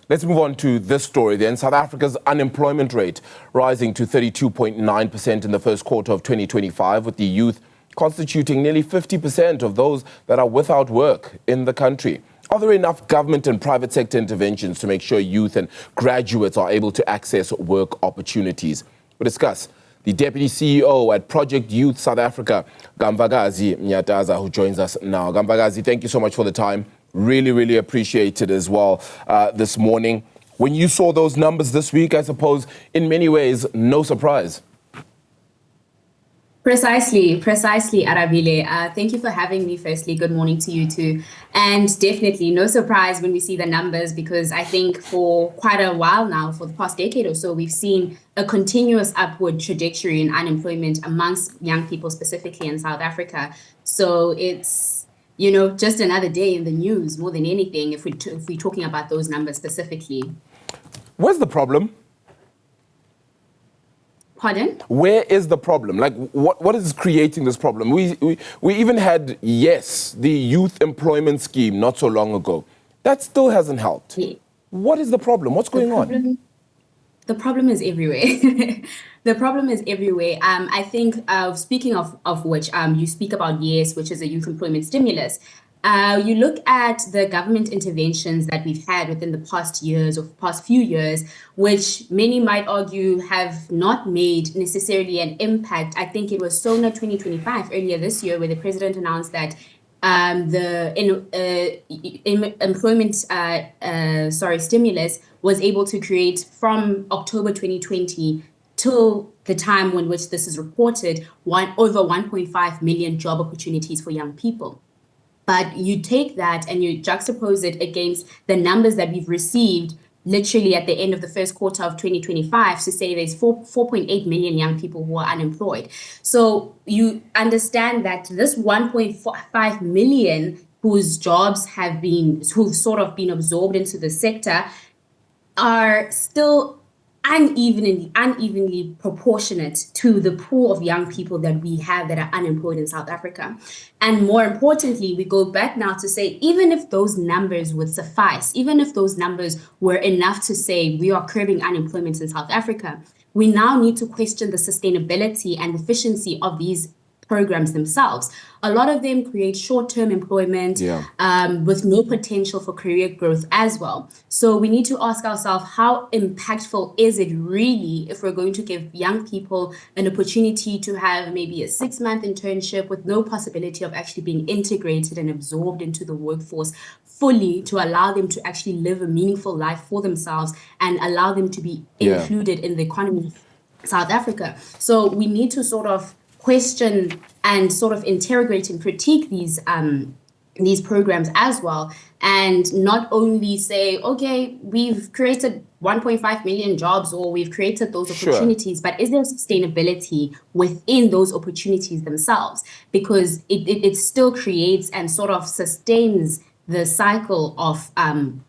Let's move on to this story then. South Africa's unemployment rate rising to 32.9% in the first quarter of 2025, with the youth constituting nearly 50% of those that are without work in the country. Are there enough government and private sector interventions to make sure youth and graduates are able to access work opportunities? We'll discuss the Deputy CEO at Project Youth South Africa, Kamvakazi Myataza, who joins us now. Kamvakazi, thank you so much for the time. Really appreciate it as well this morning. When you saw those numbers this week, I suppose in many ways, no surprise. Precisely, Arabile. Thank you for having me firstly. Good morning to you too. And definitely no surprise when we see the numbers, because I think for quite a while now, for the past decade or so, we've seen a continuous upward trajectory in unemployment amongst young people, specifically in South Africa. So it's, you know, just another day in the news more than anything, if we're talking about those numbers specifically. Where's the problem? Pardon? Where is the problem? Like, what is creating this problem? We even had, yes, the youth employment scheme not so long ago. That still hasn't helped. Yeah. What is the problem? What's going on? The problem is everywhere. The problem is everywhere. I think, speaking of which, you speak about YES, which is a youth employment stimulus. You look at the government interventions that we've had within the past years or past few years, which many might argue have not made necessarily an impact. I think it was SONA 2025 earlier this year, where the president announced that the employment stimulus was able to create from October 2020 till the time in which this is reported, over 1.5 million job opportunities for young people. But you take that and you juxtapose it against the numbers that we've received literally at the end of the first quarter of 2025 to say there's 4.8 million young people who are unemployed. So you understand that this 1.5 million whose jobs who've sort of been absorbed into the sector are still unevenly proportionate to the pool of young people that we have that are unemployed in South Africa. And more importantly, we go back now to say, even if those numbers would suffice, even if those numbers were enough to say we are curbing unemployment in South Africa, we now need to question the sustainability and efficiency of these programs themselves. A lot of them create short-term employment with no potential for career growth as well. So we need to ask ourselves, how impactful is it really if we're going to give young people an opportunity to have maybe a 6-month internship with no possibility of actually being integrated and absorbed into the workforce fully, to allow them to actually live a meaningful life for themselves and allow them to be included in the economy of South Africa. So we need to sort of question and sort of interrogate and critique these programs as well, and not only say, okay, we've created 1.5 million jobs or we've created those opportunities, but is there sustainability within those opportunities themselves? Because it still creates and sort of sustains the cycle of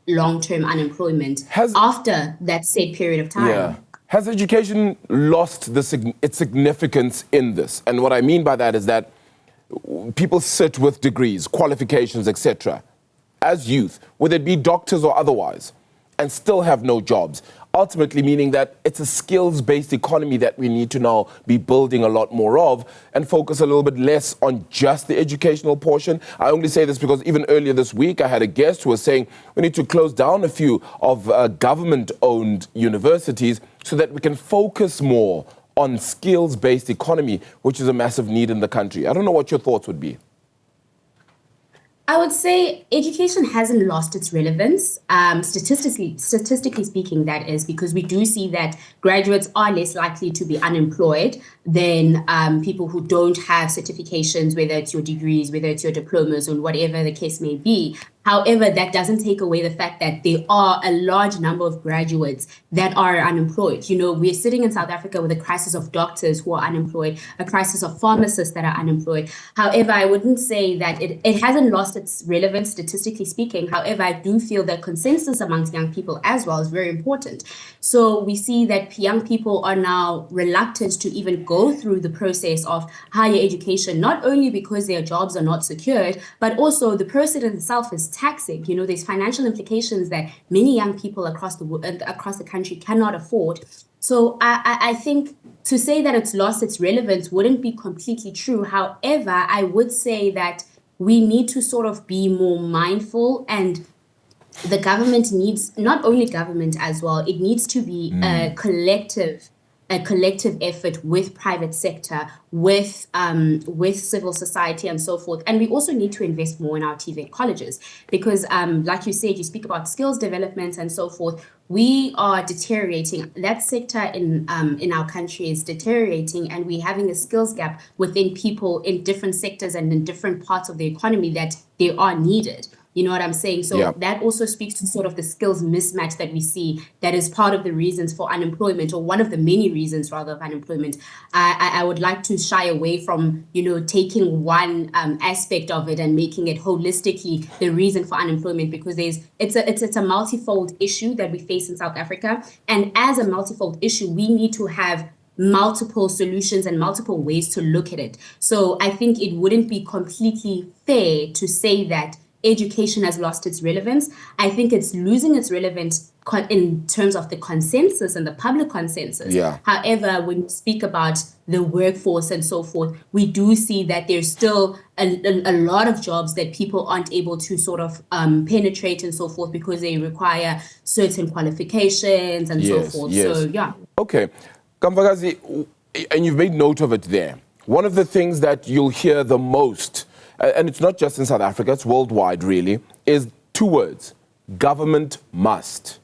long-term unemployment after that said period of time. Yeah. Has education lost its significance in this? And what I mean by that is that people sit with degrees, qualifications, etc., as youth, whether it be doctors or otherwise, and still have no jobs, ultimately meaning that it's a skills-based economy that we need to now be building a lot more of and focus a little bit less on just the educational portion. I only say this because even earlier this week, I had a guest who was saying we need to close down a few of government-owned universities so that we can focus more on skills-based economy, which is a massive need in the country. I don't know what your thoughts would be. I would say education hasn't lost its relevance, statistically speaking, that is, because we do see that graduates are less likely to be unemployed than people who don't have certifications, whether it's your degrees, whether it's your diplomas, or whatever the case may be. However, that doesn't take away the fact that there are a large number of graduates that are unemployed. You know, we're sitting in South Africa with a crisis of doctors who are unemployed, a crisis of pharmacists that are unemployed. However, I wouldn't say that it hasn't lost its relevance, statistically speaking. However, I do feel that consensus amongst young people as well is very important. So we see that young people are now reluctant to even go go through the process of higher education, not only because their jobs are not secured, but also the process itself is taxing. You know, there's financial implications that many young people across the country cannot afford. So I think to say that it's lost its relevance wouldn't be completely true. However, I would say that we need to sort of be more mindful, and the government needs, not only government as well, it needs to be a collective effort with private sector, with civil society and so forth. And we also need to invest more in our TVET colleges because, like you said, you speak about skills development and so forth. We are deteriorating. That sector in our country is deteriorating, and we're having a skills gap within people in different sectors and in different parts of the economy that they are needed. You know what I'm saying? So that also speaks to sort of the skills mismatch that we see that is part of the reasons for unemployment, or one of the many reasons rather of unemployment. I would like to shy away from, you know, taking one aspect of it and making it holistically the reason for unemployment, because it's a multifold issue that we face in South Africa. And as a multifold issue, we need to have multiple solutions and multiple ways to look at it. So I think it wouldn't be completely fair to say that education has lost its relevance. I think it's losing its relevance in terms of the consensus and the public consensus. However, when we speak about the workforce and so forth, we do see that there's still a lot of jobs that people aren't able to sort of penetrate and so forth because they require certain qualifications and so forth. So, yeah. Okay. Kamvakazi, and you've made note of it there. One of the things that you'll hear the most, and it's not just in South Africa, it's worldwide really, is two words: government must.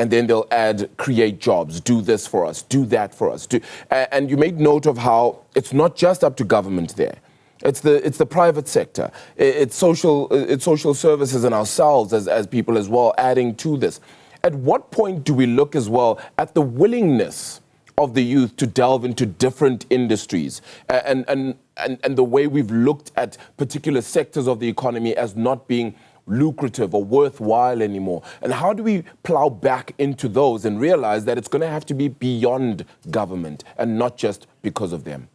And then they'll add, create jobs, do this for us, do that for us. And you made note of how it's not just up to government there. It's the private sector, it's social services and ourselves as people as well adding to this. At what point do we look as well at the willingness of the youth to delve into different industries and the way we've looked at particular sectors of the economy as not being lucrative or worthwhile anymore? And how do we plow back into those and realize that it's going to have to be beyond government and not just because of them?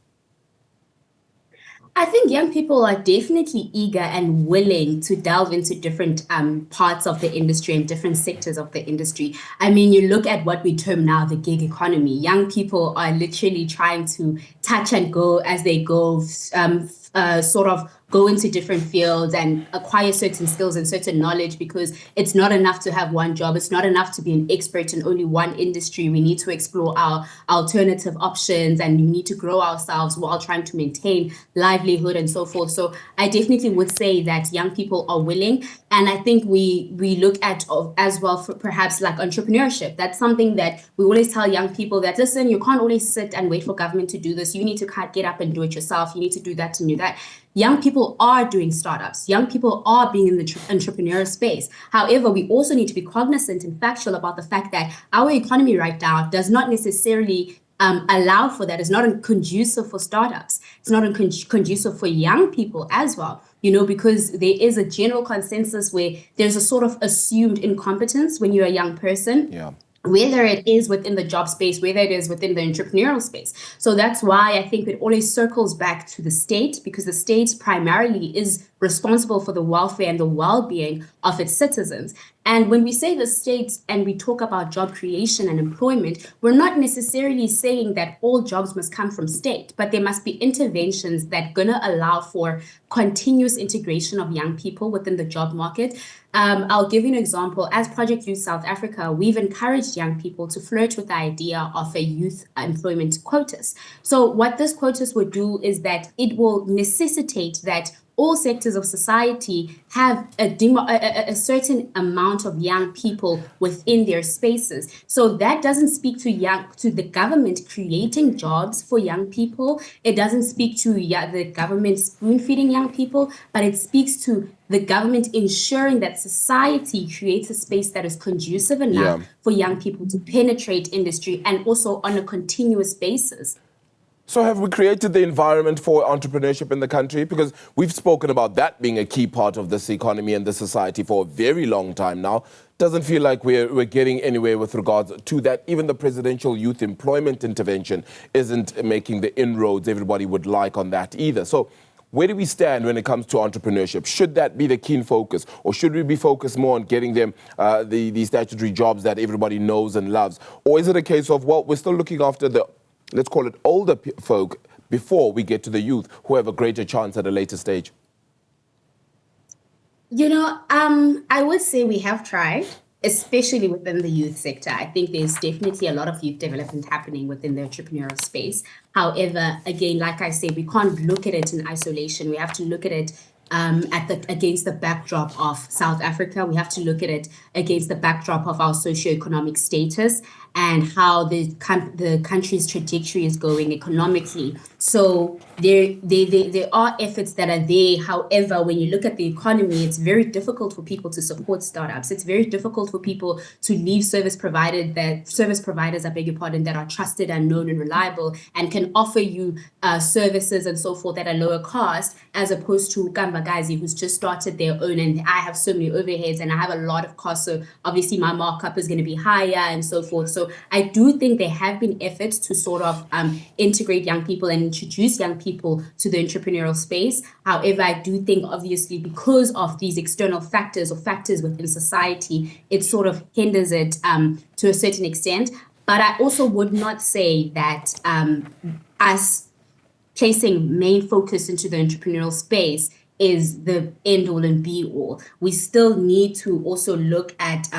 I think young people are definitely eager and willing to delve into different parts of the industry and different sectors of the industry. I mean, you look at what we term now the gig economy. Young people are literally trying to touch and go as they go, sort of go into different fields and acquire certain skills and certain knowledge, because it's not enough to have one job. It's not enough to be an expert in only one industry. We need to explore our alternative options, and we need to grow ourselves while trying to maintain livelihood and so forth. So I definitely would say that young people are willing. And I think we look at as well for perhaps like entrepreneurship. That's something that we always tell young people that, listen, you can't always sit and wait for government to do this. You need to get up and do it yourself. You need to do that and do that. Young people are doing startups. Young people are being in the entrepreneurial space. However, we also need to be cognizant and factual about the fact that our economy right now does not necessarily allow for that. It's not conducive for startups. It's not conducive for young people as well, you know, because there is a general consensus where there's a sort of assumed incompetence when you're a young person. Whether it is within the job space, whether it is within the entrepreneurial space. So that's why I think it always circles back to the state, because the state primarily is responsible for the welfare and the well-being of its citizens. And when we say the state and we talk about job creation and employment, we're not necessarily saying that all jobs must come from state, but there must be interventions that are going to allow for continuous integration of young people within the job market. I'll give you an example. As Project Youth South Africa, we've encouraged young people to flirt with the idea of a youth employment quotas. So what this quotas would do is that it will necessitate that all sectors of society have a certain amount of young people within their spaces. So that doesn't speak to the government creating jobs for young people. It doesn't speak to the government spoon-feeding young people, but it speaks to the government ensuring that society creates a space that is conducive enough for young people to penetrate industry, and also on a continuous basis. So have we created the environment for entrepreneurship in the country? Because we've spoken about that being a key part of this economy and the society for a very long time now. doesn't feel like we're getting anywhere with regards to that. Even the presidential youth employment intervention isn't making the inroads everybody would like on that either. So where do we stand when it comes to entrepreneurship? Should that be the keen focus, or should we be focused more on getting them the statutory jobs that everybody knows and loves? Or is it a case of, well, we're still looking after the, let's call it, older folk before we get to the youth who have a greater chance at a later stage? You know, I would say we have tried, especially within the youth sector. I think there's definitely a lot of youth development happening within the entrepreneurial space. However, again, like I say, we can't look at it in isolation. We have to look at it against the backdrop of South Africa. We have to look at it against the backdrop of our socioeconomic status and how the country's trajectory is going economically. So there are efforts that are there. However, when you look at the economy, it's very difficult for people to support startups. It's very difficult for people to leave service providers, I beg your pardon, that are trusted and known and reliable and can offer you services and so forth at a lower cost, as opposed to Kamvakazi, who's just started their own, and I have so many overheads and I have a lot of costs. So obviously my markup is going to be higher and so forth. So I do think there have been efforts to sort of integrate young people and introduce young people to the entrepreneurial space. However, I do think obviously because of these external factors or factors within society, it sort of hinders it to a certain extent. But I also would not say that us placing main focus into the entrepreneurial space is the end all and be all. We still need to also look at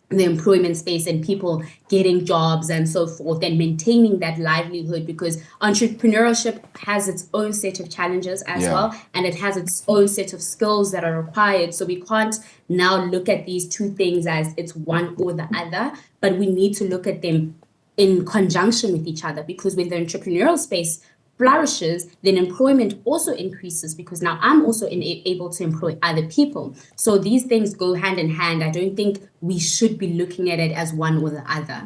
the employment space and people getting jobs and so forth and maintaining that livelihood, because entrepreneurship has its own set of challenges as well, and it has its own set of skills that are required. So we can't now look at these two things as it's one or the other, but we need to look at them in conjunction with each other, because when the entrepreneurial space flourishes, then employment also increases, because now I'm also able to employ other people. So these things go hand in hand. I don't think we should be looking at it as one or the other.